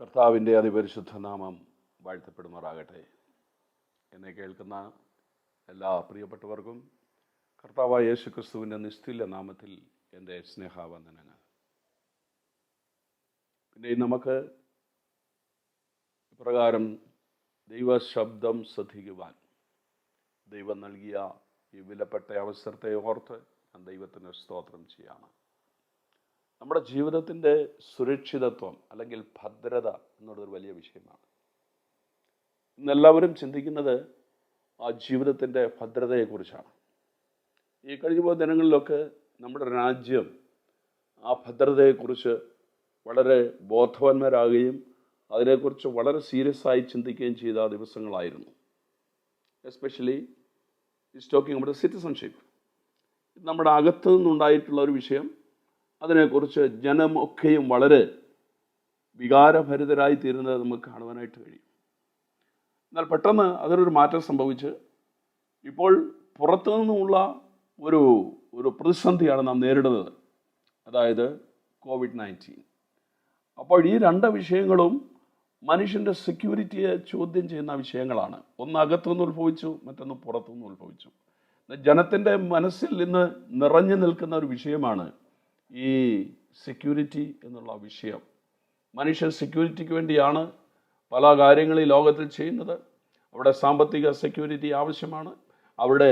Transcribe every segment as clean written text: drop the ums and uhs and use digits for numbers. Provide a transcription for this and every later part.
കർത്താവിൻ്റെ അതിപരിശുദ്ധ നാമം വാഴ്ത്തപ്പെടുമാറാകട്ടെ. എന്നെ കേൾക്കുന്ന എല്ലാ പ്രിയപ്പെട്ടവർക്കും കർത്താവായ യേശുക്രിസ്തുവിൻ്റെ നിസ്തുല്യ നാമത്തിൽ എൻ്റെ സ്നേഹവന്ദനങ്ങൾ. പിന്നെ നമുക്ക് ഇപ്രകാരം ദൈവശബ്ദം ശ്രദ്ധിക്കുവാൻ ദൈവം നൽകിയ ഈ വിലപ്പെട്ട അവസരത്തെ ഓർത്ത് ഞാൻ ദൈവത്തിന് സ്തോത്രം ചെയ്യാണ്. നമ്മുടെ ജീവിതത്തിൻ്റെ സുരക്ഷിതത്വം അല്ലെങ്കിൽ ഭദ്രത എന്നുള്ളതൊരു വലിയ വിഷയമാണ്. ഇന്നെല്ലാവരും ചിന്തിക്കുന്നത് ആ ജീവിതത്തിൻ്റെ ഭദ്രതയെക്കുറിച്ചാണ്. ഈ കഴിഞ്ഞ പോയ ദിനങ്ങളിലൊക്കെ നമ്മുടെ രാജ്യം ആ ഭദ്രതയെക്കുറിച്ച് വളരെ ബോധവാന്മാരാകുകയും അതിനെക്കുറിച്ച് വളരെ സീരിയസ് ആയി ചിന്തിക്കുകയും ചെയ്ത ദിവസങ്ങളായിരുന്നു. Especially is talking about citizenship. നമ്മുടെ അകത്തു നിന്നുണ്ടായിട്ടുള്ള ഒരു വിഷയം, അതിനെക്കുറിച്ച് ജനമൊക്കെയും വളരെ വികാരഭരിതരായി തീരുന്നത് നമുക്ക് കാണുവാനായിട്ട് കഴിയും. എന്നാൽ പെട്ടെന്ന് അതിനൊരു മാറ്റം സംഭവിച്ച് ഇപ്പോൾ പുറത്തു നിന്നുമുള്ള ഒരു പ്രതിസന്ധിയാണ് നാം നേരിടുന്നത്, അതായത് COVID-19. അപ്പോൾ ഈ രണ്ട് വിഷയങ്ങളും മനുഷ്യൻ്റെ സെക്യൂരിറ്റിയെ ചോദ്യം ചെയ്യുന്ന വിഷയങ്ങളാണ്. ഒന്ന് അകത്തുനിന്ന് ഉത്ഭവിച്ചു, മറ്റൊന്ന് പുറത്തുനിന്ന് ഉത്ഭവിച്ചു. ജനത്തിൻ്റെ മനസ്സിൽ ഇന്ന് നിറഞ്ഞു നിൽക്കുന്ന ഒരു വിഷയമാണ് ഈ സെക്യൂരിറ്റി എന്നുള്ള വിഷയം. മനുഷ്യൻ സെക്യൂരിറ്റിക്ക് വേണ്ടിയാണ് പല കാര്യങ്ങളും ഈ ലോകത്തിൽ ചെയ്യുന്നത്. അവിടെ സാമ്പത്തിക സെക്യൂരിറ്റി ആവശ്യമാണ്, അവിടെ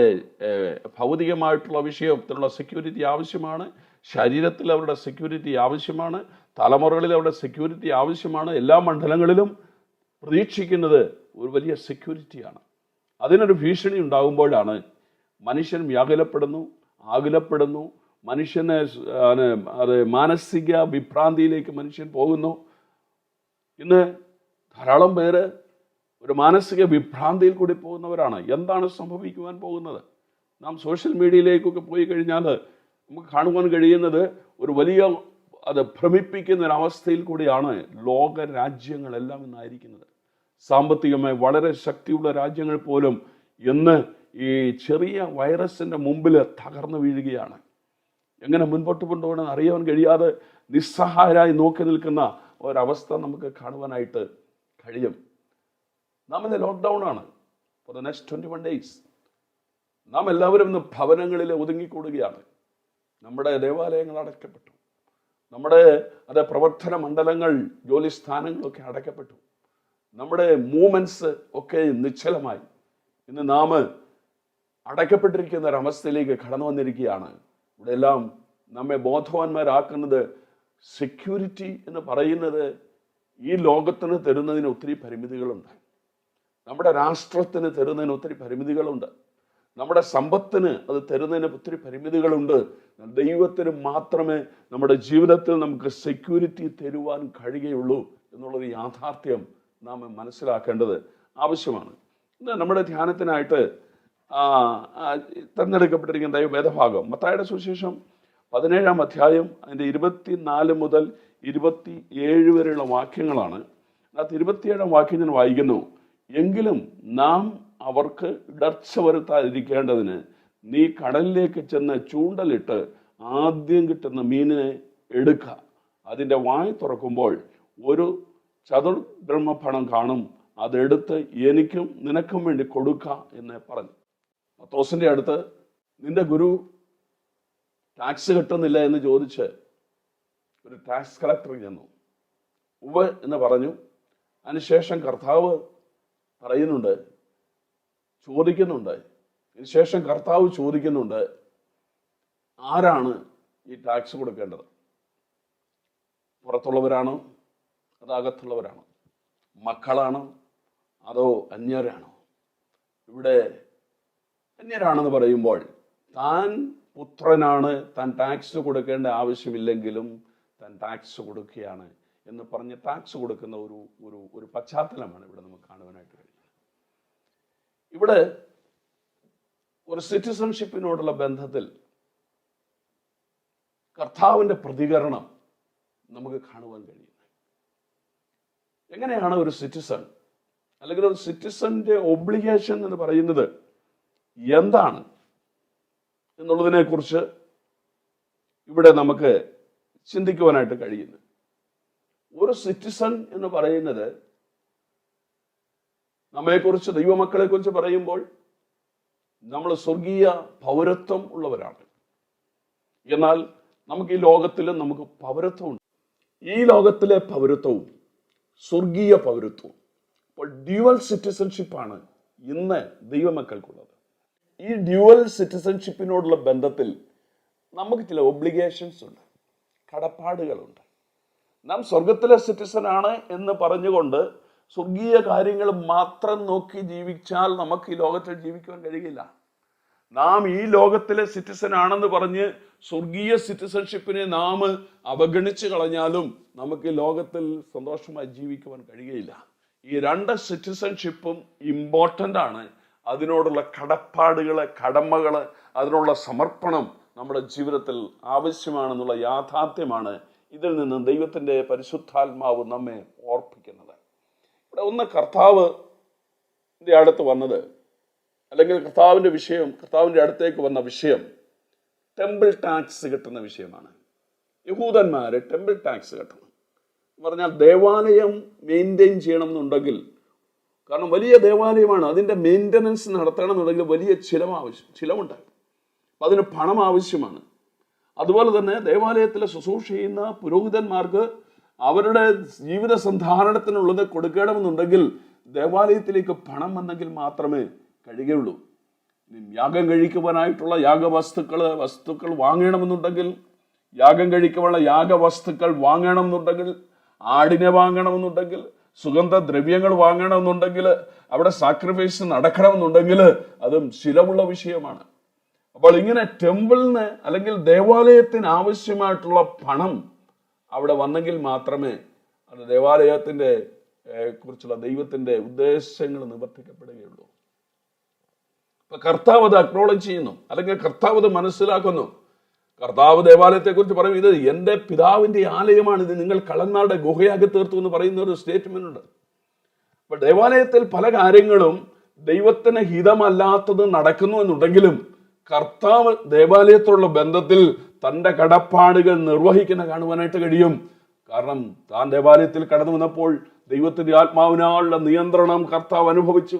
ഭൗതികമായിട്ടുള്ള വിഷയത്തിലുള്ള സെക്യൂരിറ്റി ആവശ്യമാണ്, ശരീരത്തിൽ അവരുടെ സെക്യൂരിറ്റി ആവശ്യമാണ്, തലമുറകളിൽ അവരുടെ സെക്യൂരിറ്റി ആവശ്യമാണ്. എല്ലാ മണ്ഡലങ്ങളിലും പ്രതീക്ഷിക്കുന്നത് ഒരു വലിയ സെക്യൂരിറ്റിയാണ്. അതിനൊരു ഭീഷണി ഉണ്ടാകുമ്പോഴാണ് മനുഷ്യൻ വ്യാകുലപ്പെടുന്നു, ആകുലപ്പെടുന്നു, മനുഷ്യനെ അത് മാനസിക വിഭ്രാന്തിയിലേക്ക് മനുഷ്യൻ പോകുന്നു. ഇന്ന് ധാരാളം പേര് ഒരു മാനസിക വിഭ്രാന്തിയിൽ കൂടി പോകുന്നവരാണ്. എന്താണ് സംഭവിക്കുവാൻ പോകുന്നത്? നാം സോഷ്യൽ മീഡിയയിലേക്കൊക്കെ പോയി കഴിഞ്ഞാൽ നമുക്ക് കാണുവാൻ കഴിയുന്നത് ഒരു വലിയ ഭ്രമിപ്പിക്കുന്ന ഒരവസ്ഥയിൽ കൂടിയാണ് ലോക രാജ്യങ്ങളെല്ലാം ഇന്നായിരിക്കുന്നത്. സാമ്പത്തികമായി വളരെ ശക്തിയുള്ള രാജ്യങ്ങൾ പോലും ഇന്ന് ഈ ചെറിയ വൈറസിൻ്റെ മുമ്പിൽ തകർന്നു വീഴുകയാണ്. എങ്ങനെ മുൻപോട്ട് കൊണ്ടുപോകണമെന്ന് അറിയാൻ കഴിയാതെ നിസ്സഹായരായി നോക്കി നിൽക്കുന്ന ഒരവസ്ഥ നമുക്ക് കാണുവാനായിട്ട് കഴിയും. നാം ഇന്ന് ലോക്ക്ഡൗൺ ആണ്. ഫോർ ദ നെക്സ്റ്റ് 21 days നാം എല്ലാവരും ഇന്ന് ഭവനങ്ങളിൽ ഒതുങ്ങിക്കൂടുകയാണ്. നമ്മുടെ ദേവാലയങ്ങൾ അടയ്ക്കപ്പെട്ടു, നമ്മുടെ പ്രവർത്തന മണ്ഡലങ്ങൾ, ജോലി സ്ഥാനങ്ങളൊക്കെ അടയ്ക്കപ്പെട്ടു, നമ്മുടെ മൂവ്മെൻറ്റ്സ് ഒക്കെ നിശ്ചലമായി. ഇന്ന് നാം അടയ്ക്കപ്പെട്ടിരിക്കുന്ന ഒരവസ്ഥയിലേക്ക് കടന്നു വന്നിരിക്കുകയാണ്. ഇവിടെ എല്ലാം നമ്മെ ബോധവാന്മാരാക്കുന്നത് സെക്യൂരിറ്റി എന്ന് പറയുന്നത് ഈ ലോകത്തിന് തരുന്നതിന് ഒത്തിരി പരിമിതികളുണ്ട്, നമ്മുടെ രാഷ്ട്രത്തിന് തരുന്നതിന് ഒത്തിരി പരിമിതികളുണ്ട്, നമ്മുടെ സമ്പത്തിന് അത് തരുന്നതിന് ഒത്തിരി പരിമിതികളുണ്ട്. ദൈവത്തിന് മാത്രമേ നമ്മുടെ ജീവിതത്തിൽ നമുക്ക് സെക്യൂരിറ്റി തരുവാൻ കഴിയുകയുള്ളൂ എന്നുള്ളൊരു യാഥാർത്ഥ്യം നാം മനസ്സിലാക്കേണ്ടത് ആവശ്യമാണ്. ഇന്ന് നമ്മുടെ ധ്യാനത്തിനായിട്ട് തിരഞ്ഞെടുക്കപ്പെട്ടിരിക്കുന്ന ദൈവവേദഭാഗം മത്തായിയുടെ സുവിശേഷം 17-ാം അധ്യായം അതിൻ്റെ 24 മുതൽ 27 വരെയുള്ള വാക്യങ്ങളാണ്. അതിനകത്ത് 27-ാം വാക്യം ഞാൻ വായിക്കുന്നു. എങ്കിലും നാം അവർക്ക് ഇടർച്ച വരുത്താതിരിക്കേണ്ടതിന് നീ കടലിലേക്ക് ചെന്ന് ചൂണ്ടലിട്ട് ആദ്യം കിട്ടുന്ന മീനിനെ എടുക്കുക. അതിൻ്റെ വായ് തുറക്കുമ്പോൾ ഒരു ചതുർദ്രഹ്മപ്പണം കാണും, അതെടുത്ത് എനിക്കും നിനക്കും വേണ്ടി കൊടുക്കുക എന്ന് പറഞ്ഞു. പത്രോസിൻ്റെ അടുത്ത് നിന്റെ ഗുരു ടാക്സ് കിട്ടുന്നില്ല എന്ന് ചോദിച്ച് ഒരു ടാക്സ് കളക്ടർ ചെന്നു. ഉവ്വ് എന്ന് പറഞ്ഞു. അതിനുശേഷം കർത്താവ് ചോദിക്കുന്നുണ്ട്. അതിനുശേഷം കർത്താവ് ചോദിക്കുന്നുണ്ട്, ആരാണ് ഈ ടാക്സ് കൊടുക്കേണ്ടത്? പുറത്തുള്ളവരാണോ അതോ അകത്തുള്ളവരാണോ? മക്കളാണോ അതോ അന്യരാണോ? ഇവിടെ അന്യരാണെന്ന് പറയുമ്പോൾ താൻ പുത്രനാണ്, താൻ ടാക്സ് കൊടുക്കേണ്ട ആവശ്യമില്ലെങ്കിലും താൻ ടാക്സ് കൊടുക്കുകയാണ് എന്ന് പറഞ്ഞ് ടാക്സ് കൊടുക്കുന്ന ഒരു പശ്ചാത്തലമാണ് ഇവിടെ നമുക്ക് കാണുവാനായിട്ട് കഴിയുന്നത്. ഇവിടെ ഒരു സിറ്റിസൺഷിപ്പിനോടുള്ള ബന്ധത്തിൽ കർത്താവിൻ്റെ പ്രതികരണം നമുക്ക് കാണുവാൻ കഴിയുന്നത്. എങ്ങനെയാണ് ഒരു സിറ്റിസൺ അല്ലെങ്കിൽ ഒരു സിറ്റിസന്റെ ഒബ്ലിഗേഷൻ എന്ന് പറയുന്നത് എന്താണ് എന്നുള്ളതിനെ കുറിച്ച് ഇവിടെ നമുക്ക് ചിന്തിക്കുവാനായിട്ട് കഴിയുന്നു. ഒരു സിറ്റിസൺ എന്ന് പറയുന്നത് നമ്മെക്കുറിച്ച്, ദൈവമക്കളെ കുറിച്ച് പറയുമ്പോൾ നമ്മൾ സ്വർഗീയ പൗരത്വം ഉള്ളവരാണ്. എന്നാൽ നമുക്ക് ഈ ലോകത്തിലും നമുക്ക് പൗരത്വമുണ്ട്. ഈ ലോകത്തിലെ പൗരത്വവും സ്വർഗീയ പൗരത്വവും, അപ്പോൾ ഡ്യുവൽ സിറ്റിസൺഷിപ്പാണ് ഇന്ന് ദൈവമക്കൾക്കുള്ളത്. ഈ ഡ്യുവൽ സിറ്റിസൺഷിപ്പിനോടുള്ള ബന്ധത്തിൽ നമുക്ക് ചില ഒബ്ലിഗേഷൻസ് ഉണ്ട്, കടപ്പാടുകളുണ്ട്. നാം സ്വർഗത്തിലെ സിറ്റിസൺ ആണ് എന്ന് പറഞ്ഞുകൊണ്ട് സ്വർഗീയ കാര്യങ്ങൾ മാത്രം നോക്കി ജീവിച്ചാൽ നമുക്ക് ഈ ലോകത്തിൽ ജീവിക്കുവാൻ കഴിയില്ല. നാം ഈ ലോകത്തിലെ സിറ്റിസൺ ആണെന്ന് പറഞ്ഞ് സ്വർഗീയ സിറ്റിസൺഷിപ്പിനെ നാം അവഗണിച്ച് കളഞ്ഞാലും നമുക്ക് ഈ ലോകത്തിൽ സന്തോഷമായി ജീവിക്കുവാൻ കഴിയുകയില്ല. ഈ രണ്ട് സിറ്റിസൺഷിപ്പും ഇമ്പോർട്ടൻ്റ് ആണ്. അതിനോടുള്ള കടപ്പാടുകള്, കടമകള്, അതിനുള്ള സമർപ്പണം നമ്മുടെ ജീവിതത്തിൽ ആവശ്യമാണെന്നുള്ള യാഥാർത്ഥ്യമാണ് ഇതിൽ നിന്ന് ദൈവത്തിൻ്റെ പരിശുദ്ധാത്മാവ് നമ്മെ ഓർപ്പിക്കുന്നത്. ഇവിടെ ഒന്ന് കർത്താവിൻ്റെ അടുത്ത് വന്നത്, അല്ലെങ്കിൽ കർത്താവിൻ്റെ അടുത്തേക്ക് വന്ന വിഷയം ടെമ്പിൾ ടാക്സ് കിട്ടുന്ന വിഷയമാണ്. യഹൂദന്മാര് ടെമ്പിൾ ടാക്സ് കെട്ടണം എന്ന് പറഞ്ഞാൽ ദേവാലയം മെയിൻറ്റെയിൻ ചെയ്യണം എന്നുണ്ടെങ്കിൽ, കാരണം വലിയ ദേവാലയമാണ്, അതിൻ്റെ മെയിൻ്റനൻസ് നടത്തണം എന്നുണ്ടെങ്കിൽ വലിയ ചിലവുണ്ട്. അപ്പം അതിന് പണം ആവശ്യമാണ്. അതുപോലെ തന്നെ ദേവാലയത്തിലെ ശുശ്രൂഷ ചെയ്യുന്ന പുരോഹിതന്മാർക്ക് അവരുടെ ജീവിത സന്ധാരണത്തിനുള്ളത് കൊടുക്കണമെന്നുണ്ടെങ്കിൽ ദേവാലയത്തിലേക്ക് പണം വന്നെങ്കിൽ മാത്രമേ കഴിയുകയുള്ളൂ. യാഗം കഴിക്കുവാനായിട്ടുള്ള വസ്തുക്കൾ വാങ്ങണമെന്നുണ്ടെങ്കിൽ, യാഗം കഴിക്കുവാനുള്ള യാഗവസ്തുക്കൾ വാങ്ങണമെന്നുണ്ടെങ്കിൽ, ആടിനെ വാങ്ങണമെന്നുണ്ടെങ്കിൽ, സുഗന്ധദ്രവ്യങ്ങൾ വാങ്ങണമെന്നുണ്ടെങ്കിൽ, അവിടെ സാക്രിഫൈസ് നടക്കണമെന്നുണ്ടെങ്കിൽ അതും ചിലവുള്ള വിഷയമാണ്. അപ്പോൾ ഇങ്ങനെ ടെമ്പിളിന് അല്ലെങ്കിൽ ദേവാലയത്തിന് ആവശ്യമായിട്ടുള്ള പണം അവിടെ വന്നെങ്കിൽ മാത്രമേ അത് ദേവാലയത്തിൻ്റെ കുറിച്ചുള്ള ദൈവത്തിൻ്റെ ഉദ്ദേശങ്ങൾ നിവർത്തിക്കപ്പെടുകയുള്ളൂ. അപ്പൊ കർത്താവ് അത് അക്നോളജ് ചെയ്യുന്നു, അല്ലെങ്കിൽ കർത്താവ് അത് മനസ്സിലാക്കുന്നു. കർത്താവ് ദേവാലയത്തെക്കുറിച്ച് പറയും, ഇത് എൻ്റെ പിതാവിൻ്റെ ആലയമാണ്, ഇത് നിങ്ങൾ കള്ളന്മാരുടെ ഗുഹയാക്കി തീർത്തു എന്ന് പറയുന്ന ഒരു സ്റ്റേറ്റ്മെന്റ് ഉണ്ട്. അപ്പൊ ദേവാലയത്തിൽ പല കാര്യങ്ങളും ദൈവത്തിന് ഹിതമല്ലാത്തത് നടക്കുന്നു എന്നുണ്ടെങ്കിലും കർത്താവ് ദേവാലയത്തോടുള്ള ബന്ധത്തിൽ തൻ്റെ കടപ്പാടുകൾ നിർവഹിക്കുന്ന കാണുവാനായിട്ട് കഴിയും. കാരണം താൻ ദേവാലയത്തിൽ കടന്നു വന്നപ്പോൾ ദൈവത്തിന്റെ ആത്മാവിനാലുള്ള നിയന്ത്രണം കർത്താവ് അനുഭവിച്ചു.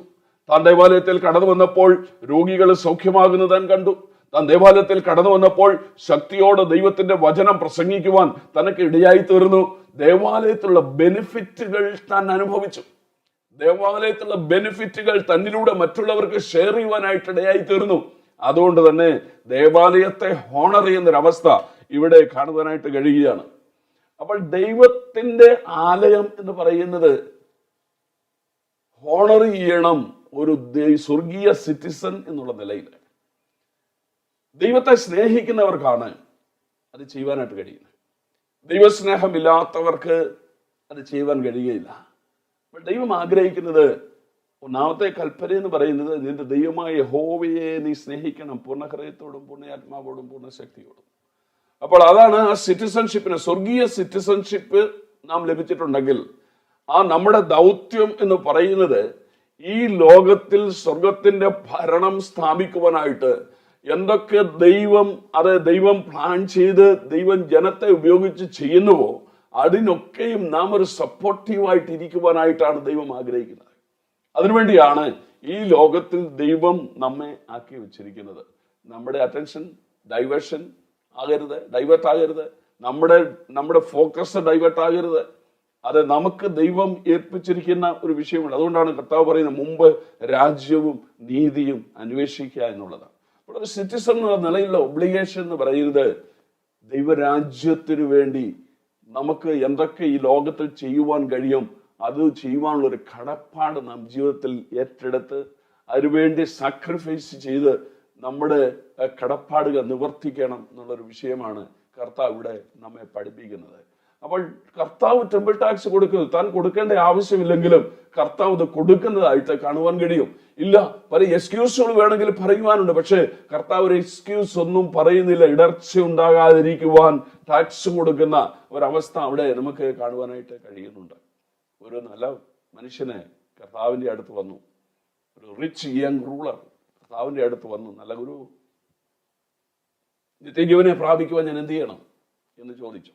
താൻ ദേവാലയത്തിൽ കടന്നു വന്നപ്പോൾ രോഗികൾ സൗഖ്യമാകുന്നത് താൻ കണ്ടു. താൻ ദേവാലയത്തിൽ കടന്നു വന്നപ്പോൾ ശക്തിയോടെ ദൈവത്തിന്റെ വചനം പ്രസംഗിക്കുവാൻ തനക്ക് ഇടയായി തീർന്നു. ദേവാലയത്തിലുള്ള ബെനിഫിറ്റുകൾ താൻ അനുഭവിച്ചു. ദേവാലയത്തിലുള്ള ബെനിഫിറ്റുകൾ തന്നിലൂടെ മറ്റുള്ളവർക്ക് ഷെയർ ചെയ്യുവാനായിട്ട് ഇടയായി തീർന്നു. അതുകൊണ്ട് തന്നെ ദേവാലയത്തെ ഹോണർ ചെയ്യുന്നൊരവസ്ഥ ഇവിടെ കാണുവാനായിട്ട് കഴിയുകയാണ്. അപ്പോൾ ദൈവത്തിന്റെ ആലയം എന്ന് പറയുന്നത് ഹോണർ ചെയ്യണം ഒരു സ്വർഗീയ സിറ്റിസൺ എന്നുള്ള നിലയിൽ. ദൈവത്തെ സ്നേഹിക്കുന്നവർക്കാണ് അത് ചെയ്യുവാനായിട്ട് കഴിയുന്നത്. ദൈവസ്നേഹമില്ലാത്തവർക്ക് അത് ചെയ്യുവാൻ കഴിയുകയില്ല. അപ്പോൾ ദൈവം ആഗ്രഹിക്കുന്നത്, ഒന്നാമത്തെ കൽപ്പന എന്ന് പറയുന്നത് നിന്റെ ദൈവമായ യഹോവയെ നീ സ്നേഹിക്കണം പൂർണ്ണ ഹൃദയത്തോടും പൂർണ്ണാത്മാവോടും പൂർണ്ണ ശക്തിയോടും. അപ്പോൾ അതാണ് ആ സിറ്റിസൺഷിപ്പിന്, സ്വർഗീയ സിറ്റിസൺഷിപ്പ് നാം ലഭിച്ചിട്ടുണ്ടെങ്കിൽ ആ നമ്മുടെ ദൗത്യം എന്ന് പറയുന്നത് ഈ ലോകത്തിൽ സ്വർഗത്തിന്റെ ഭരണം സ്ഥാപിക്കുവാനായിട്ട് എന്തൊക്കെ ദൈവം പ്ലാൻ ചെയ്ത് ദൈവം ജനത്തെ ഉപയോഗിച്ച് ചെയ്യുന്നുവോ അതിനൊക്കെയും നാം ഒരു സപ്പോർട്ടീവായിട്ട് ഇരിക്കുവാനായിട്ടാണ് ദൈവം ആഗ്രഹിക്കുന്നത്. അതിനുവേണ്ടിയാണ് ഈ ലോകത്തിൽ ദൈവം നമ്മെ ആക്കി വെച്ചിരിക്കുന്നത്. നമ്മുടെ അറ്റൻഷൻ ഡൈവേർട്ട് ആകരുത്, നമ്മുടെ ഫോക്കസ് ഡൈവേർട്ട് ആകരുത്. അത് നമുക്ക് ദൈവം ഏൽപ്പിച്ചിരിക്കുന്ന ഒരു വിഷയമാണ്. അതുകൊണ്ടാണ് കർത്താവ് പറയുന്നത്, മുമ്പ് രാജ്യവും നീതിയും അന്വേഷിക്കുക എന്നുള്ളതാണ്. അപ്പോൾ ഒരു സിറ്റിസൺ എന്നുള്ള നിലയിലുള്ള ഒബ്ലിഗേഷൻ എന്ന് പറയുന്നത് ദൈവരാജ്യത്തിനു വേണ്ടി നമുക്ക് എന്തൊക്കെ ഈ ലോകത്തിൽ ചെയ്യുവാൻ കഴിയും അത് ചെയ്യുവാനുള്ള ഒരു കടപ്പാട് നാം ജീവിതത്തിൽ ഏറ്റെടുത്ത് അതിനുവേണ്ടി സാക്രിഫൈസ് ചെയ്ത് നമ്മുടെ കടപ്പാടുകൾ നിവർത്തിക്കണം എന്നുള്ളൊരു വിഷയമാണ് കർത്താവ് ഇവിടെ നമ്മെ പഠിപ്പിക്കുന്നത്. അപ്പോൾ കർത്താവ് ടെമ്പിൾ ടാക്സ് കൊടുക്കുന്നത് താൻ കൊടുക്കേണ്ട ആവശ്യമില്ലെങ്കിലും കർത്താവ് ഇത് കൊടുക്കുന്നതായിട്ട് കാണുവാൻ കഴിയും. ഇല്ല, പല എക്സ്ക്യൂസുകൾ വേണമെങ്കിൽ പറയുവാനുണ്ട്, പക്ഷേ കർത്താവ് ഒരു എക്സ്ക്യൂസ് ഒന്നും പറയുന്നില്ല. ഇടർച്ച ഉണ്ടാകാതിരിക്കുവാൻ ടാക്സ് കൊടുക്കുന്ന ഒരവസ്ഥ അവിടെ നമുക്ക് കാണുവാനായിട്ട് കഴിയുന്നുണ്ട്. ഒരു നല്ല മനുഷ്യനെ കർത്താവിന്റെ അടുത്ത് വന്നു, ഒരു റിച്ച് യങ് റൂളർ കർത്താവിന്റെ അടുത്ത് വന്നു, നല്ല ഗുരു, നിത്യജീവനെ പ്രാപിക്കുവാൻ ഞാൻ എന്ത് ചെയ്യണം എന്ന് ചോദിച്ചു.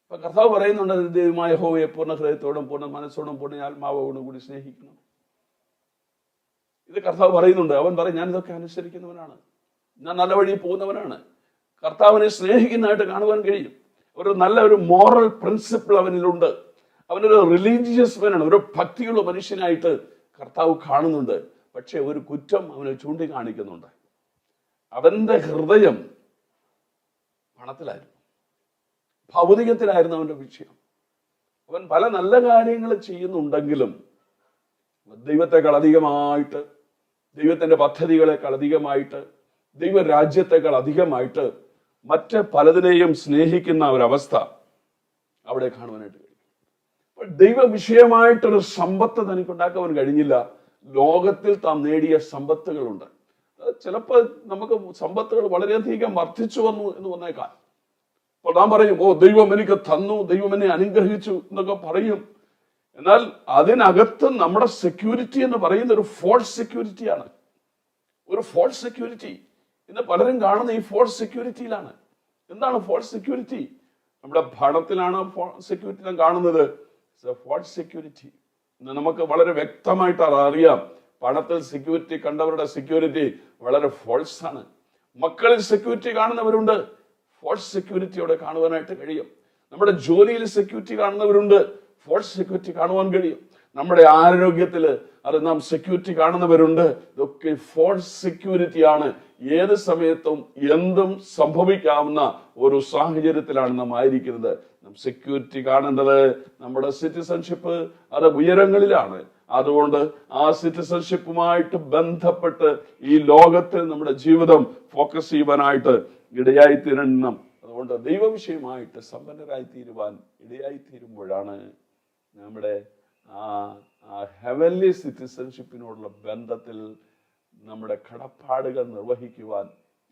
അപ്പൊ കർത്താവ് പറയുന്നുണ്ട്, ദൈവമായ യഹോവയെ പൂർണ്ണ ഹൃദയത്തോടും പൂർണ്ണ മനസ്സോടും പൂർണ്ണ ആത്മാവോടും കൂടി സ്നേഹിക്കണം. ഇത് കർത്താവ് പറയുന്നുണ്ട്. അവൻ പറയും, ഞാൻ ഇതൊക്കെ അനുസരിക്കുന്നവനാണ്, ഞാൻ നല്ല വഴിയിൽ പോകുന്നവനാണ്. കർത്താവിനെ സ്നേഹിക്കുന്നതായിട്ട് കാണുവാൻ കഴിയും. ഒരു മോറൽ പ്രിൻസിപ്പിൾ അവനിലുണ്ട്. അവനൊരു റിലീജിയസ് മാനാണ്, ഒരു ഭക്തിയുള്ള മനുഷ്യനായിട്ട് കർത്താവ് കാണുന്നുണ്ട്. പക്ഷെ ഒരു കുറ്റം അവനെ ചൂണ്ടിക്കാണിക്കുന്നുണ്ട്. അവന്റെ ഹൃദയം പണത്തിലായിരുന്നു, ഭൗതികത്തിലായിരുന്നു അവന്റെ വിഷയം. അവൻ പല നല്ല കാര്യങ്ങൾ ചെയ്യുന്നുണ്ടെങ്കിലും ദൈവത്തെക്കാൾ അധികമായിട്ട്, ദൈവത്തിന്റെ പദ്ധതികളെക്കാൾ അധികമായിട്ട്, ദൈവരാജ്യത്തെക്കാൾ അധികമായിട്ട് മറ്റ് പലതിനെയും സ്നേഹിക്കുന്ന ഒരവസ്ഥ അവിടെ കാണുവാനായിട്ട് കഴിയും. അപ്പോൾ ദൈവ വിഷയമായിട്ടൊരു സമ്പത്ത് തനിക്കുണ്ടാക്കാൻ കഴിഞ്ഞില്ല. ലോകത്തിൽ താൻ നേടിയ സമ്പത്തുകളുണ്ട്. ചിലപ്പോൾ നമുക്ക് സമ്പത്തുകൾ വളരെയധികം വർദ്ധിച്ചു വന്നു എന്ന് വന്നേക്കാം. അപ്പോൾ നാം പറയും, ദൈവം എനിക്ക് തന്നു, ദൈവം എന്നെ അനുഗ്രഹിച്ചു എന്നൊക്കെ പറയും. എന്നാൽ അതിനകത്ത് നമ്മുടെ സെക്യൂരിറ്റി എന്ന് പറയുന്ന ഒരു ഫോൾസ് സെക്യൂരിറ്റിയാണ്. ഒരു ഫോൾസ് സെക്യൂരിറ്റി ഇന്ന് പലരും കാണുന്ന ഈ ഫോൾസ് സെക്യൂരിറ്റിയിലാണ്. എന്താണ് ഫോൾസ് സെക്യൂരിറ്റി? നമ്മുടെ പണത്തിലാണ് സെക്യൂരിറ്റി നാം കാണുന്നത്. ഫോൾസ് സെക്യൂരിറ്റി ഇന്ന് നമുക്ക് വളരെ വ്യക്തമായിട്ട് അറിയാം. പണത്തിൽ സെക്യൂരിറ്റി കണ്ടവരുടെ സെക്യൂരിറ്റി വളരെ ഫോൾസ് ആണ്. മക്കളിൽ സെക്യൂരിറ്റി കാണുന്നവരുണ്ട്, ഫോൾസ് സെക്യൂരിറ്റിയോടെ കാണുവാനായിട്ട് കഴിയും. നമ്മുടെ ജോലിയിൽ സെക്യൂരിറ്റി കാണുന്നവരുണ്ട്, ഫോൾസ് സെക്യൂരിറ്റി കാണുവാൻ കഴിയും. നമ്മുടെ ആരോഗ്യത്തിൽ അത് നാം സെക്യൂരിറ്റി കാണുന്നവരുണ്ട്. ഇതൊക്കെ ഫോൾസ് സെക്യൂരിറ്റിയാണ്. ഏത് സമയത്തും എന്തും സംഭവിക്കാവുന്ന ഒരു സാഹചര്യത്തിലാണ് നാം ആയിരിക്കുന്നത്. നാം സെക്യൂരിറ്റി കാണേണ്ടത് നമ്മുടെ സിറ്റിസൺഷിപ്പ് അത് ഉയരങ്ങളിലാണ്. അതുകൊണ്ട് ആ സിറ്റിസൺഷിപ്പുമായിട്ട് ബന്ധപ്പെട്ട് ഈ ലോകത്തിൽ നമ്മുടെ ജീവിതം ഫോക്കസ് ചെയ്യുവാനായിട്ട് ഇടയായിത്തീരണം. അതുകൊണ്ട് ദൈവവിഷയമായിട്ട് സമ്പന്നരായി തീരുവാൻ ഇടയായിത്തീരുമ്പോഴാണ് നമ്മുടെ ആ ഹെവൻലി സിറ്റിസൺഷിപ്പിനോടുള്ള ബന്ധത്തിൽ നമ്മുടെ കടപ്പാടുകൾ നിർവഹിക്കുവാൻ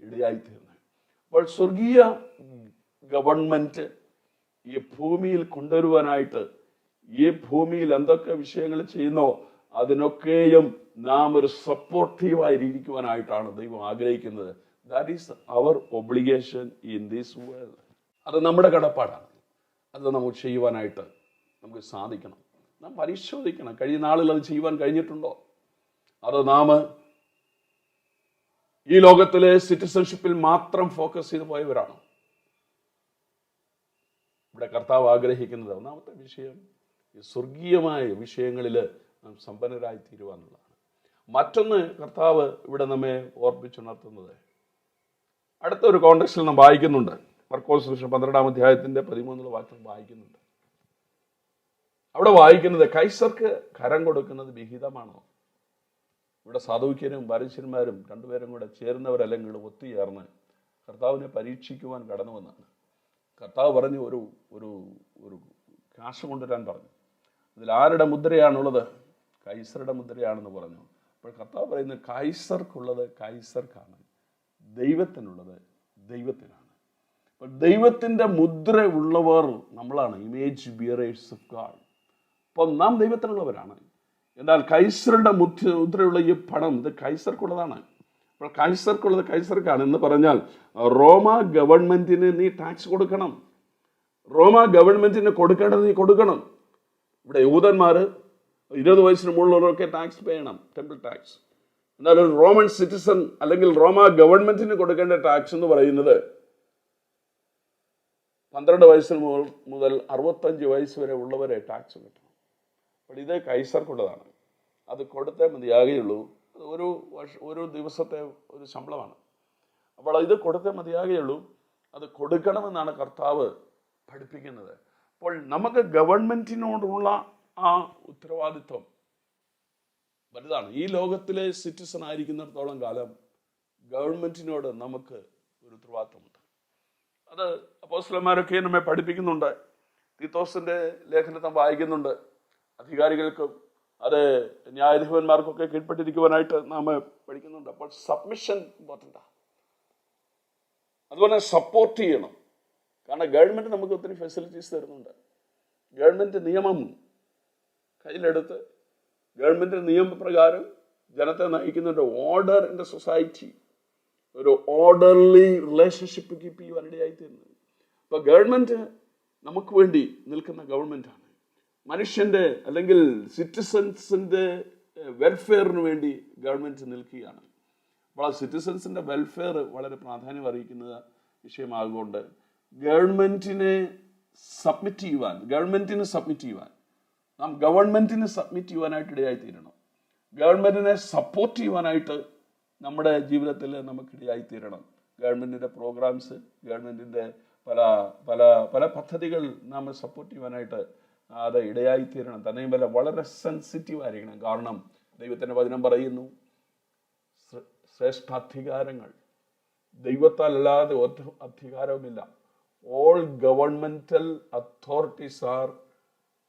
ഇടയായിത്തീരുന്നത്. അപ്പോൾ സ്വർഗീയ ഗവൺമെന്റ് ഈ ഭൂമിയിൽ കൊണ്ടുവരുവാനായിട്ട്, ഈ ഭൂമിയിൽ എന്തൊക്കെ വിഷയങ്ങൾ ചെയ്യുന്നോ അതിനൊക്കെയും നാം ഒരു സപ്പോർട്ടീവായിരിക്കുവാനായിട്ടാണ് ദൈവം ആഗ്രഹിക്കുന്നത്. That is our obligation in this world. അത് നമ്മുടെ കടപ്പാടാണ്. അത് നമുക്ക് ചെയ്യുവാനായിട്ട് നമുക്ക് സാധിക്കണം. നാം പരിശോധിക്കണം, കഴിഞ്ഞ നാളിൽ അത് ചെയ്യുവാൻ കഴിഞ്ഞിട്ടുണ്ടോ? അത് നാം ഈ ലോകത്തിലെ സിറ്റിസൺഷിപ്പിൽ മാത്രം ഫോക്കസ് ചെയ്ത് പോയവരാണോ? ഇവിടെ കർത്താവ് ആഗ്രഹിക്കുന്നത് ഒന്നാമത്തെ വിഷയം ഈ സ്വർഗീയമായ വിഷയങ്ങളിൽ നാം സമ്പന്നരായി തീരുവാനുള്ളതാണ്. മറ്റൊന്ന് കർത്താവ് ഇവിടെ നമ്മെ ഓർപ്പിച്ചുണർത്തുന്നത് അടുത്ത ഒരു കോണ്ടെക്സ്റ്റിൽ നാം വായിക്കുന്നുണ്ട്. മർക്കോസ് സുവിശേഷം 12-ാം അധ്യായത്തിന്റെ 13 വാക്യം വായിക്കുന്നുണ്ട്. അവിടെ വായിക്കുന്നത്, കൈസർക്ക് കരം കൊടുക്കുന്നത് വിഹിതമാണോ? ഇവിടെ സാധുക്യരും പരീശന്മാരും രണ്ടുപേരും കൂടെ ചേർന്നവരല്ലെങ്കിൽ ഒത്തുചേർന്ന് കർത്താവിനെ പരീക്ഷിക്കുവാൻ കടന്നു വന്നാണ്. കർത്താവ് പറഞ്ഞു, ഒരു ഒരു ഒരു കാശ് കൊണ്ടുവരാൻ പറഞ്ഞു. അതിൽ ആരുടെ മുദ്രയാണുള്ളത്? കൈസറുടെ മുദ്രയാണെന്ന് പറഞ്ഞു. അപ്പോൾ കർത്താവ് പറയുന്നത്, കൈസർക്കുള്ളത് കൈസർക്കാണ്, ദൈവത്തിനുള്ളത് ദൈവത്തിനാണ്. അപ്പോൾ ദൈവത്തിൻ്റെ മുദ്ര ഉള്ളവർ നമ്മളാണ്, ഇമേജ് ബിയറേഴ്സ് ഓഫ് ഗാഡ്. അപ്പം നാം ദൈവത്തിനുള്ളവരാണ്. എന്നാൽ കൈസറുടെ മുദ്രയുള്ള ഈ പണം ഇത് കൈസർക്കുള്ളതാണ്. അപ്പോൾ കൈസർക്കുള്ളത് കൈസർക്കാണ് എന്ന് പറഞ്ഞാൽ റോമ ഗവൺമെന്റിന് നീ ടാക്സ് കൊടുക്കണം. റോമ ഗവൺമെന്റിന് കൊടുക്കേണ്ടത് നീ കൊടുക്കണം. ഇവിടെ യൂതന്മാർ 20 വയസ്സിന് മുകളിലുള്ളവരൊക്കെ ടാക്സ് പേ ചെയ്യണം, ടെമ്പിൾ ടാക്സ്. എന്നാൽ ഒരു റോമൻ സിറ്റിസൺ അല്ലെങ്കിൽ റോമ ഗവൺമെന്റിന് കൊടുക്കേണ്ട ടാക്സ് എന്ന് പറയുന്നത് 12 വയസ്സിന് മുതൽ 65 വയസ്സ് വരെ ഉള്ളവരെ ടാക്സ് കിട്ടണം. അപ്പോൾ ഇത് കൈസർക്കുള്ളതാണ്, അത് കൊടുത്തേ മതിയാകുകയുള്ളൂ. അത് ഒരു ദിവസത്തെ ഒരു ശമ്പളമാണ്. അപ്പോൾ ഇത് കൊടുത്തേ മതിയാകുകയുള്ളൂ, അത് കൊടുക്കണമെന്നാണ് കർത്താവ് പഠിപ്പിക്കുന്നത്. അപ്പോൾ നമുക്ക് ഗവൺമെന്റിനോടുള്ള ആ ഉത്തരവാദിത്വം വലുതാണ്. ഈ ലോകത്തിലെ സിറ്റിസൺ ആയിരിക്കുന്നിടത്തോളം കാലം ഗവൺമെന്റിനോട് നമുക്ക് ഒരു ഉത്തരവാദിത്വമുണ്ട്. അത് അപ്പോസ്തലന്മാരൊക്കെ നമ്മെ പഠിപ്പിക്കുന്നുണ്ട്. തീത്തോസിന്റെ ലേഖനത്തെ വായിക്കുന്നുണ്ട്. അധികാരികൾക്കും അത് ന്യായാധിപന്മാർക്കൊക്കെ കീഴ്പ്പെട്ടിരിക്കുവാനായിട്ട് നാം പഠിക്കുന്നുണ്ട്. അപ്പോൾ സബ്മിഷൻ ഇമ്പോർട്ടൻ്റാണ്. അതുപോലെ സപ്പോർട്ട് ചെയ്യണം. കാരണം ഗവൺമെൻറ് നമുക്ക് ഒത്തിരി ഫെസിലിറ്റീസ് തരുന്നുണ്ട്. ഗവൺമെൻറ് നിയമം കയ്യിലെടുത്ത് ഗവൺമെൻറ് നിയമപ്രകാരം ജനത്തെ നയിക്കുന്നുണ്ട്. ഓർഡർ ഇൻ ദ സൊസൈറ്റി, ഒരു ഓർഡർലി റിലേഷൻഷിപ്പ് കീപ്പ് ചെയ്യുവാനിടയായി തീരുന്നത്. അപ്പോൾ ഗവൺമെൻറ് നമുക്ക് വേണ്ടി നിൽക്കുന്ന ഗവൺമെൻറ്റാണ്. മനുഷ്യൻ്റെ അല്ലെങ്കിൽ സിറ്റിസൺസിൻ്റെ വെൽഫെയറിന് വേണ്ടി ഗവൺമെൻറ് നിൽക്കുകയാണ്. അപ്പോൾ ആ സിറ്റിസൺസിൻ്റെ വെൽഫെയർ വളരെ പ്രാധാന്യം അറിയിക്കുന്ന വിഷയമാകൊണ്ട് ഗവൺമെൻറ്റിന് സബ്മിറ്റ് ചെയ്യുവാൻ നാം ഗവൺമെൻറ്റിന് സബ്മിറ്റ് ചെയ്യുവാനായിട്ട് ഇടയായിത്തീരണം. ഗവൺമെൻറ്റിനെ സപ്പോർട്ട് ചെയ്യുവാനായിട്ട് നമ്മുടെ ജീവിതത്തിൽ നമുക്കിടയായിത്തീരണം. ഗവൺമെൻറ്റിൻ്റെ പ്രോഗ്രാംസ്, ഗവൺമെൻറ്റിൻ്റെ പല പല പല പദ്ധതികൾ നാം സപ്പോർട്ട് ചെയ്യുവാനായിട്ട് അത് ഇടയായിത്തീരണം. തന്നെയും വല്ല വളരെ സെൻസിറ്റീവ് ആയിരിക്കണം. കാരണം ദൈവത്തിൻ്റെ വചനം പറയുന്നു, ശ്രേഷ്ഠാധികാരങ്ങൾ ദൈവത്താൽ അല്ലാതെ ഒരു അധികാരവുമില്ല. All governmental authorities are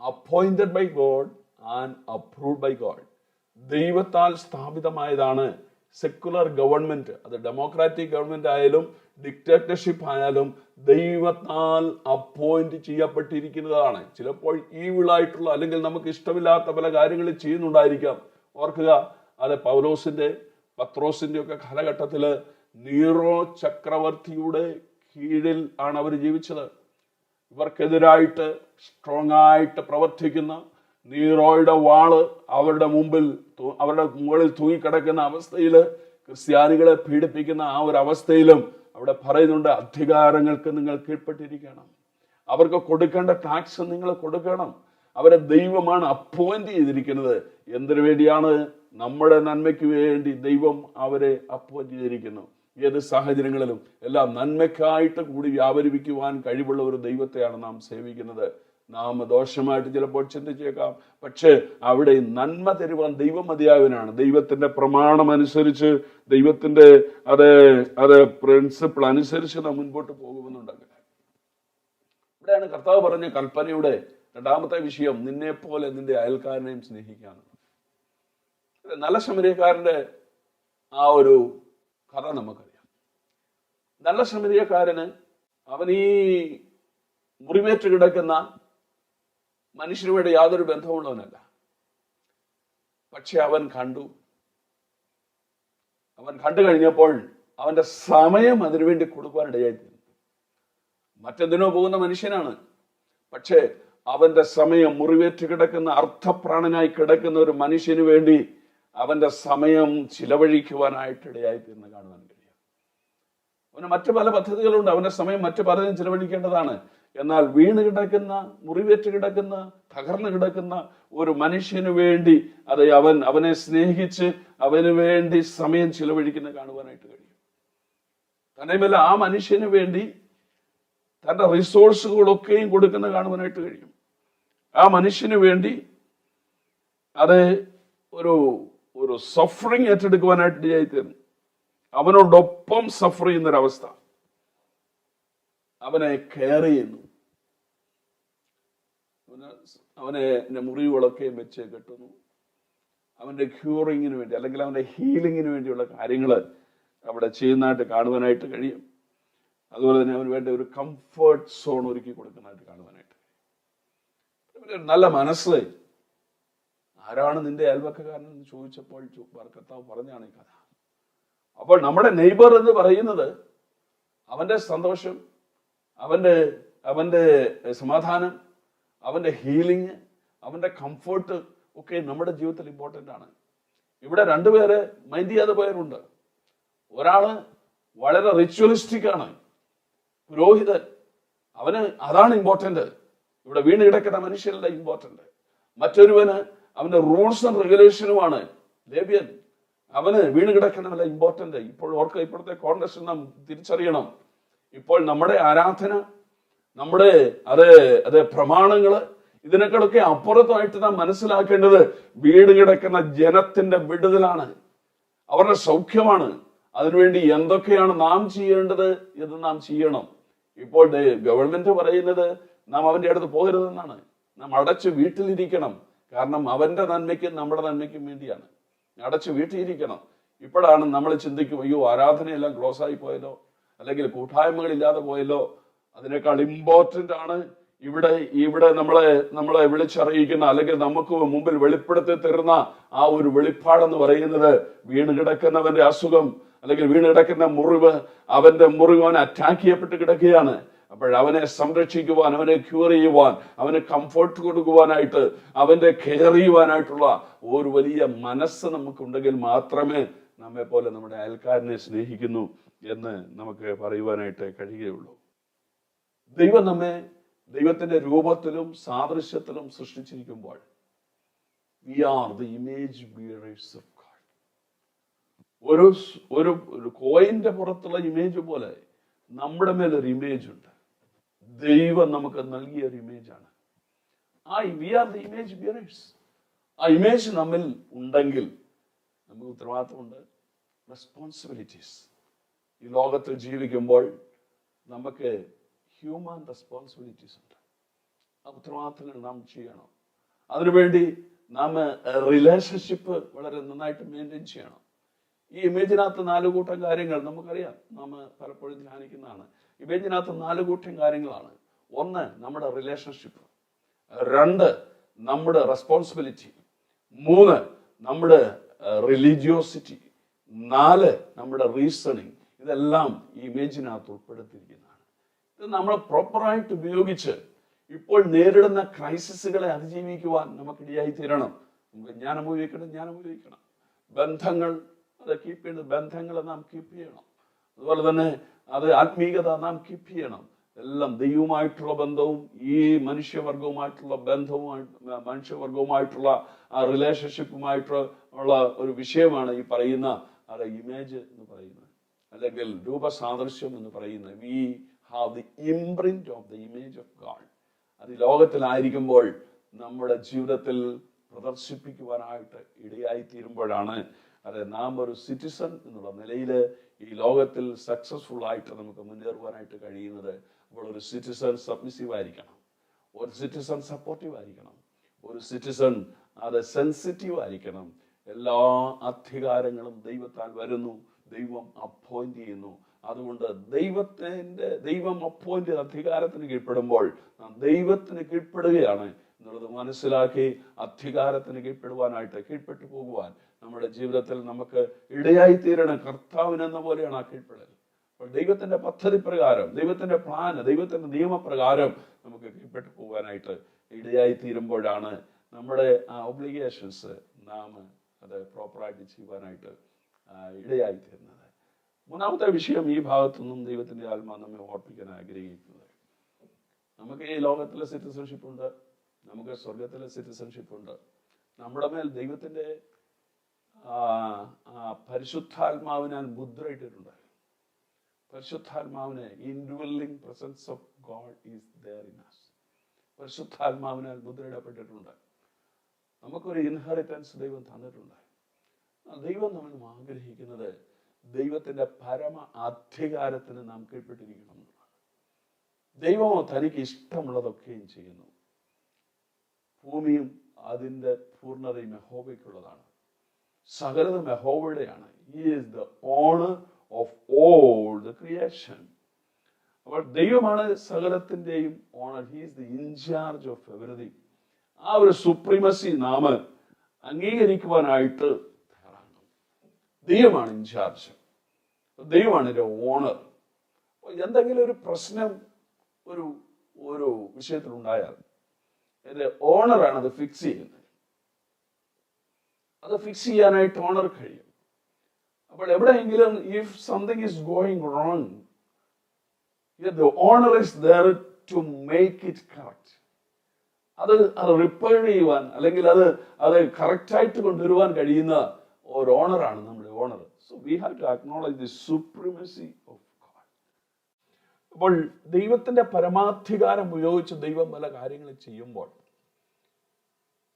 appointed by God and approved by God. ദൈവത്താൽ സ്ഥാപിതമായതാണ് സെക്കുലർ ഗവൺമെന്റ്. അത് ഡെമോക്രാറ്റിക് ഗവൺമെന്റ് ആയാലും ഡിക്റ്റേറ്റർഷിപ്പ് ആയാലും ദൈവത്താൽ അപ്പോയിന്റ് ചെയ്യപ്പെട്ടിരിക്കുന്നതാണ്. ചിലപ്പോൾ ഈവിളായിട്ടുള്ള അല്ലെങ്കിൽ നമുക്ക് ഇഷ്ടമില്ലാത്ത പല കാര്യങ്ങൾ ചെയ്യുന്നുണ്ടായിരിക്കാം. ഓർക്കുക, അത് പൗലോസിന്റെ പത്രോസിന്റെ ഒക്കെ കാലഘട്ടത്തില് നീറോ ചക്രവർത്തിയുടെ കീഴിൽ ആണ് അവർ ജീവിച്ചത്. ഇവർക്കെതിരായിട്ട് സ്ട്രോങ് ആയിട്ട് പ്രവർത്തിക്കുന്ന നീറോയുടെ വാള് അവരുടെ മുകളിൽ തൂങ്ങിക്കിടക്കുന്ന അവസ്ഥയിൽ, ക്രിസ്ത്യാനികളെ പീഡിപ്പിക്കുന്ന ആ ഒരു അവസ്ഥയിലും അവിടെ പറയുന്നുണ്ട്, അധികാരങ്ങൾക്ക് നിങ്ങൾ കീഴ്പ്പെട്ടിരിക്കണം, അവർക്ക് കൊടുക്കേണ്ട ടാക്സ് നിങ്ങൾ കൊടുക്കണം. അവരെ ദൈവമാണ് അപ്പോയിന്റ് ചെയ്തിരിക്കുന്നത്. എന്തിനു വേണ്ടിയാണ്? നമ്മുടെ നന്മയ്ക്ക് വേണ്ടി ദൈവം അവരെ അപ്പോയിന്റ് ചെയ്തിരിക്കുന്നു. ഏത് സാഹചര്യങ്ങളിലും എല്ലാം നന്മയ്ക്കായിട്ട് കൂടി വ്യാപരിപ്പിക്കുവാൻ കഴിവുള്ള ഒരു ദൈവത്തെയാണ് നാം സേവിക്കുന്നത്. നാം ദോഷമായിട്ട് ചിലപ്പോൾ ചിന്തിച്ചേക്കാം, പക്ഷേ അവിടെ നന്മ തരുവാൻ ദൈവം മതിയായവനാണ്. ദൈവത്തിന്റെ പ്രമാണം അനുസരിച്ച്, ദൈവത്തിന്റെ അത് പ്രിൻസിപ്പിൾ അനുസരിച്ച് നാം മുൻപോട്ട് പോകുമെന്നുണ്ടെങ്കിൽ, ഇവിടെയാണ് കർത്താവ് പറഞ്ഞ കൽപ്പനയുടെ രണ്ടാമത്തെ വിഷയം, നിന്നെ പോലെ നിന്റെ അയൽക്കാരനെയും സ്നേഹിക്കാണ്. നല്ല ശമരിയക്കാരന്റെ ആ ഒരു കഥ നമുക്കറിയാം. നല്ല ശമരിയക്കാരന് അവൻ ഈ മുറിവേറ്റ് കിടക്കുന്ന മനുഷ്യനുമായിട്ട് യാതൊരു ബന്ധമുള്ളവനല്ല. പക്ഷെ അവൻ കണ്ടു കഴിഞ്ഞപ്പോൾ അവന്റെ സമയം അതിനുവേണ്ടി കൊടുക്കുവാനിടയായിത്തീർന്നു. മറ്റെന്തിനോ പോകുന്ന മനുഷ്യനാണ്, പക്ഷേ അവന്റെ സമയം, മുറിവേറ്റ് കിടക്കുന്ന അർത്ഥപ്രാണനായി കിടക്കുന്ന ഒരു മനുഷ്യന് വേണ്ടി അവന്റെ സമയം ചിലവഴിക്കുവാനായിട്ട് ഇടയായിത്തീർന്ന് കാണുവാൻ കഴിയും. അവന് മറ്റു പല പദ്ധതികളുണ്ട്, അവന്റെ സമയം മറ്റു പലതിനും ചിലവഴിക്കേണ്ടതാണ്. എന്നാൽ വീണ് കിടക്കുന്ന, മുറിവേറ്റ് കിടക്കുന്ന, തകർന്നു കിടക്കുന്ന ഒരു മനുഷ്യന് വേണ്ടി അവനെ സ്നേഹിച്ച് അവന് വേണ്ടി സമയം ചിലവഴിക്കുന്ന കാണുവാനായിട്ട് കഴിയും. തന്നെയുമല്ല, ആ മനുഷ്യന് വേണ്ടി തന്റെ റിസോഴ്സുകളൊക്കെയും കൊടുക്കുന്ന കാണുവാനായിട്ട് കഴിയും. ആ മനുഷ്യന് വേണ്ടി അത് ഒരു സഫറിങ് ഏറ്റെടുക്കുവാനായിട്ട് ഇടയായിത്തീർന്നു. അവനോടൊപ്പം സഫർ ചെയ്യുന്നൊരവസ്ഥ, അവനെ കെയർ ചെയ്യുന്നു, അവനെ മുറിവുകളൊക്കെ വെച്ച് കെട്ടുന്നു, അവന്റെ ക്യൂറിങ്ങിന് വേണ്ടി അല്ലെങ്കിൽ അവന്റെ ഹീലിങ്ങിന് വേണ്ടിയുള്ള കാര്യങ്ങൾ അവിടെ ചെയ്യുന്നതായിട്ട് കാണുവാനായിട്ട് കഴിയും. അതുപോലെ തന്നെ അവന് വേണ്ട ഒരു കംഫർട്ട് സോൺ ഒരുക്കി കൊടുക്കുന്നതായിട്ട് കാണുവാനായിട്ട് കഴിയും. നല്ല മനസ്സ്. ആരാണ് നിന്റെ അയൽവക്കക്കാരൻ എന്ന് ചോദിച്ചപ്പോൾ കർത്താവ് പറഞ്ഞാണ് ഈ കഥ. അപ്പോൾ നമ്മുടെ നെയ്ബർ എന്ന് പറയുന്നത് അവന്റെ സന്തോഷം, അവന്റെ സമാധാനം, അവന്റെ ഹീലിംഗ്, അവന്റെ കംഫർട്ട് ഒക്കെ നമ്മുടെ ജീവിതത്തിൽ ഇമ്പോർട്ടൻ്റ് ആണ്. ഇവിടെ രണ്ടുപേരെ മൈൻഡ് ചെയ്യാതെ പോയവരുണ്ട്. ഒരാള് വളരെ റിച്വലിസ്റ്റിക് ആണ്, പുരോഹിതൻ, അവന് അതാണ് ഇമ്പോർട്ടൻ്റ്. ഇവിടെ വീണ് കിടക്കുന്ന മനുഷ്യരുടെ ഇമ്പോർട്ടൻ്റ്. മറ്റൊരുവന് അവന്റെ റൂൾസ് ആൻഡ് റെഗുലേഷനുമാണ്, ലേവ്യൻ, അവന് വീണ് കിടക്കണമല്ല ഇമ്പോർട്ടൻ്റ്. ഇപ്പോഴത്തെ കോൺടെക്സ്റ്റ് നാം തിരിച്ചറിയണം. ഇപ്പോൾ നമ്മുടെ ആരാധന, നമ്മുടെ പ്രമാണങ്ങള്, ഇതിനേക്കാളൊക്കെ അപ്പുറത്തായിട്ട് നാം മനസ്സിലാക്കേണ്ടത് വീട് കിടക്കുന്ന ജനത്തിന്റെ വിടുതലാണ്, അവരുടെ സൗഖ്യമാണ്. അതിനുവേണ്ടി എന്തൊക്കെയാണ് നാം ചെയ്യേണ്ടത് എന്ന് നാം ചെയ്യണം. ഇപ്പോൾ ഗവൺമെന്റ് പറയുന്നത് നാം അവന്റെ അടുത്ത് പോകരുതെന്നാണ്. നാം അടച്ച് വീട്ടിലിരിക്കണം. കാരണം അവന്റെ നന്മയ്ക്കും നമ്മുടെ നന്മയ്ക്കും വേണ്ടിയാണ്. അടച്ച് വീട്ടിലിരിക്കണം. ഇപ്പോഴാണ് നമ്മൾ ചിന്തിക്കും, അയ്യോ ആരാധനയെല്ലാം ക്ലോസ് ആയി പോയല്ലോ, അല്ലെങ്കിൽ കൂട്ടായ്മകളില്ലാതെ പോയല്ലോ. അതിനേക്കാൾ ഇമ്പോർട്ടൻ്റ് ആണ് ഇവിടെ നമ്മളെ വിളിച്ചറിയിക്കുന്ന അല്ലെങ്കിൽ നമുക്ക് മുമ്പിൽ വെളിപ്പെടുത്തി തരുന്ന ആ ഒരു വെളിപ്പാടെന്ന് പറയുന്നത്, വീണ് കിടക്കുന്നവന്റെ അസുഖം അല്ലെങ്കിൽ വീണ് കിടക്കുന്ന മുറിവ്, അവന്റെ മുറിവ് അവൻ അറ്റാക്ക് ചെയ്യപ്പെട്ട് കിടക്കുകയാണ്. അപ്പോഴവനെ സംരക്ഷിക്കുവാൻ, അവനെ ക്യൂർ ചെയ്യുവാൻ, അവന് കംഫർട്ട് കൊടുക്കുവാനായിട്ട്, അവന്റെ കെയർ ചെയ്യുവാനായിട്ടുള്ള ഒരു വലിയ മനസ്സ് നമുക്കുണ്ടെങ്കിൽ മാത്രമേ നമ്മെ പോലെ നമ്മുടെ അയൽക്കാരനെ സ്നേഹിക്കുന്നു എന്ന് നമുക്ക് പറയുവാനായിട്ട് കഴിയുകയുള്ളൂ. ദൈവം നമ്മെ ദൈവത്തിന്റെ രൂപത്തിലും സാദൃശ്യത്തിലും സൃഷ്ടിച്ചിരിക്കുമ്പോൾ we are the image bearers of God. ഒരു കോയിന്റെ പുറത്തുള്ള ഇമേജ് പോലെ നമ്മുടെ മേലൊരു ഇമേജ് ഉണ്ട്. ദൈവം നമുക്ക് നൽകിയ ഒരു ഇമേജാണ്. We are the image bearers. ആ ഇമേജ് നമ്മിൽ ഉണ്ടെങ്കിൽ നമുക്ക് ഉത്തരവാദിത്തമുണ്ട്, റെസ്പോൺസിബിലിറ്റീസ്. ഈ ലോകത്തിൽ ജീവിക്കുമ്പോൾ നമുക്ക് ഹ്യൂമൻ റെസ്പോൺസിബിലിറ്റീസ് ഉണ്ട്. ആ ഉത്തരവാദിത്തങ്ങൾ നാം ചെയ്യണം. അതിനുവേണ്ടി നാം റിലേഷൻഷിപ്പ് വളരെ നന്നായിട്ട് മെയിൻറ്റെയിൻ ചെയ്യണം. ഈ ഇമേജിനകത്ത് 4 കൂട്ടം കാര്യങ്ങൾ നമുക്കറിയാം, നാം പലപ്പോഴും ധ്യാനിക്കുന്നതാണ്. ഇമേജിനകത്ത് 4 കൂട്ടം കാര്യങ്ങളാണ്. 1 നമ്മുടെ റിലേഷൻഷിപ്പ്, 2 നമ്മുടെ റെസ്പോൺസിബിലിറ്റി, 3 നമ്മുടെ റിലീജിയോസിറ്റി, 4 നമ്മുടെ റീസണിങ്. ഇതെല്ലാം ഈ ഇമേജിനകത്ത് ഉൾപ്പെടുത്തിയിരിക്കുന്നതാണ്. ഇത് നമ്മൾ പ്രോപ്പറായിട്ട് ഉപയോഗിച്ച് ഇപ്പോൾ നേരിടുന്ന ക്രൈസിസുകളെ അതിജീവിക്കുവാൻ നമുക്കിടയായി തീരണം. നമുക്ക് ജ്ഞാനം ഉപയോഗിക്കണം. ബന്ധങ്ങൾ അത് കീപ്പ് ചെയ്യുന്നത്, ബന്ധങ്ങൾ നാം കീപ്പ് ചെയ്യണം. അതുപോലെ തന്നെ അത് ആത്മീയത നാം കീപ്പ് ചെയ്യണം. എല്ലാം ദൈവവുമായിട്ടുള്ള ബന്ധവും ഈ മനുഷ്യവർഗവുമായിട്ടുള്ള മനുഷ്യവർഗവുമായിട്ടുള്ള ആ റിലേഷൻഷിപ്പുമായിട്ടുള്ള ഒരു വിഷയമാണ് ഈ പറയുന്ന ഇമേജ് എന്ന് പറയുന്നത്, അല്ലെങ്കിൽ രൂപസാദൃശ്യം എന്ന് പറയുന്നത്. We have the imprint of the image of God. അത് ലോകത്തിലായിരിക്കുമ്പോൾ നമ്മുടെ ജീവിതത്തിൽ പ്രദർശിപ്പിക്കുവാനായിട്ട് ഇടയായി തീരുമ്പോഴാണ് നാം ഒരു സിറ്റിസൺ എന്നുള്ള നിലയിൽ ഈ ലോകത്തിൽ സക്സസ്ഫുൾ ആയിട്ട് നമുക്ക് മുന്നേറുവാനായിട്ട് കഴിയുന്നത്. അപ്പോൾ ഒരു സിറ്റിസൺ സബ്മിസീവ് ആയിരിക്കണം, ഒരു സിറ്റിസൺ സപ്പോർട്ടീവ് ആയിരിക്കണം, ഒരു സിറ്റിസൺ അത് സെൻസിറ്റീവ് ആയിരിക്കണം. എല്ലാ അധികാരങ്ങളും ദൈവത്താൽ വരുന്നു, ദൈവം അപ്പോയിന്റ് ചെയ്യുന്നു. അതുകൊണ്ട് ദൈവം അപ്പോയിന്റ് ചെയ്ത അധികാരത്തിന് കീഴ്പ്പെടുമ്പോൾ ദൈവത്തിന് കീഴ്പ്പെടുകയാണ് എന്നുള്ളത് മനസ്സിലാക്കി അധികാരത്തിന് കീഴ്പ്പെട്ടു പോകുവാൻ നമ്മുടെ ജീവിതത്തിൽ നമുക്ക് ഇടയായി തീരണം. കർത്താവിനെന്ന പോലെയാണ് ആ കീഴ്പ്പെടൽ. അപ്പോൾ ദൈവത്തിന്റെ പദ്ധതി പ്രകാരം, ദൈവത്തിന്റെ പ്ലാന്, ദൈവത്തിന്റെ നിയമപ്രകാരം നമുക്ക് കീഴ്പ്പെട്ടു പോകാനായിട്ട് ഇടയായി തീരുമ്പോഴാണ് നമ്മുടെ ആ ഒബ്ലിഗേഷൻസ് നാം അത് പ്രോപ്പറായിട്ട് ചെയ്യുവാനായിട്ട് ഇടയായി തീരുന്നത്. 3ാമത്തെ വിഷയം ഈ ഭാഗത്തുനിന്നും ദൈവത്തിന്റെ ആത്മാവ് നമ്മെ ഓർപ്പിക്കാൻ ആഗ്രഹിക്കുന്നത്, നമുക്ക് ഈ ലോകത്തിലെ സിറ്റിസൺഷിപ്പ് ഉണ്ട്, നമുക്ക് സ്വർഗത്തിലെ സിറ്റിസൺഷിപ്പ് ഉണ്ട്. നമ്മുടെ മേൽ ദൈവത്തിന്റെ പരിശുദ്ധാത്മാവിനാൽ മുദ്രയിട്ടിട്ടുണ്ട്. പരിശുദ്ധാത്മാവിന് indwelling presence of God is there in us. പരിശുദ്ധാത്മാവിനാൽ മുദ്രയിടപ്പെട്ടിട്ടുണ്ട്. നമുക്കൊരു ഇൻഹെറിറ്റൻസ് ദൈവം തന്നിട്ടുണ്ട്. ദൈവം നമ്മൾ ആഗ്രഹിക്കുന്നത് ദൈവത്തിന്റെ പരമ അധികാരത്തിന് നാം കീഴ്പ്പെട്ടിരിക്കണം എന്നുള്ളതാണ്. ദൈവമോ തനിക്ക് ഇഷ്ടമുള്ളതൊക്കെയും ചെയ്യുന്നു. ഭൂമിയും അതിന്റെ പൂർണ്ണതയും യഹോവയ്ക്കുള്ളതാണ്. സകലതും യഹോവയുടെയാണ്. He is the owner of all the creation. അപ്പോൾ ദൈവമാണ് സകലത്തിന്റെയും owner. He is the in charge of everything. ആ ഒരു സുപ്രീമസി നാം അംഗീകരിക്കുവാനായിട്ട് തയ്യാറാണ്. ദൈവമാണ് ഇൻചാർജ്, ദൈവമാണ് ഇതിന്റെ ഓണർ. എന്തെങ്കിലും ഒരു പ്രശ്നം ഒരു വിഷയത്തിൽ ഉണ്ടായാൽ അതിന്റെ ഓണറാണ് അത് ഫിക്സ് ചെയ്യുന്നത്. അത് ഫിക്സ് ചെയ്യാനായിട്ട് ഓണർ കഴിയും. അപ്പോൾ എവിടെയെങ്കിലും if something is going wrong, the owner is there to make it correct. അത് റിപ്പയർ ചെയ്യുവാൻ അല്ലെങ്കിൽ അത് കറക്റ്റായിട്ട് കൊണ്ടുവരുവാൻ കഴിയുന്ന ഒരു ഓണറാണ് നമ്മുടെ owner. So we have to acknowledge the supremacy of God. അപ്പോൾ ദൈവത്തിന്റെ പരമാധികാരം ഉപയോഗിച്ച് ദൈവം പല കാര്യങ്ങൾ ചെയ്യുമ്പോൾ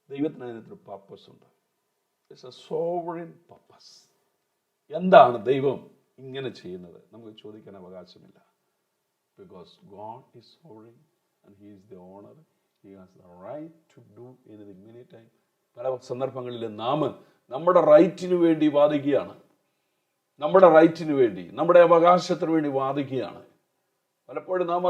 ദൈവത്തിന് അതിനകത്തൊരു പർപ്പസ് ഉണ്ട്. It's A sovereign purpose. എന്താണ് ദൈവം ഇങ്ങനെ ചെയ്യുന്നത് നമുക്ക് ചോദിക്കാൻ അവകാശമില്ല. Because God is sovereign and He is the owner. He has the right to do anything anytime. പല സന്ദർഭങ്ങളിൽ നാം നമ്മുടെ റൈറ്റിന് വേണ്ടി വാദിക്കുകയാണ്, നമ്മുടെ റൈറ്റിന് വേണ്ടി, നമ്മുടെ അവകാശത്തിന് വേണ്ടി വാദിക്കുകയാണ്. പലപ്പോഴും നാം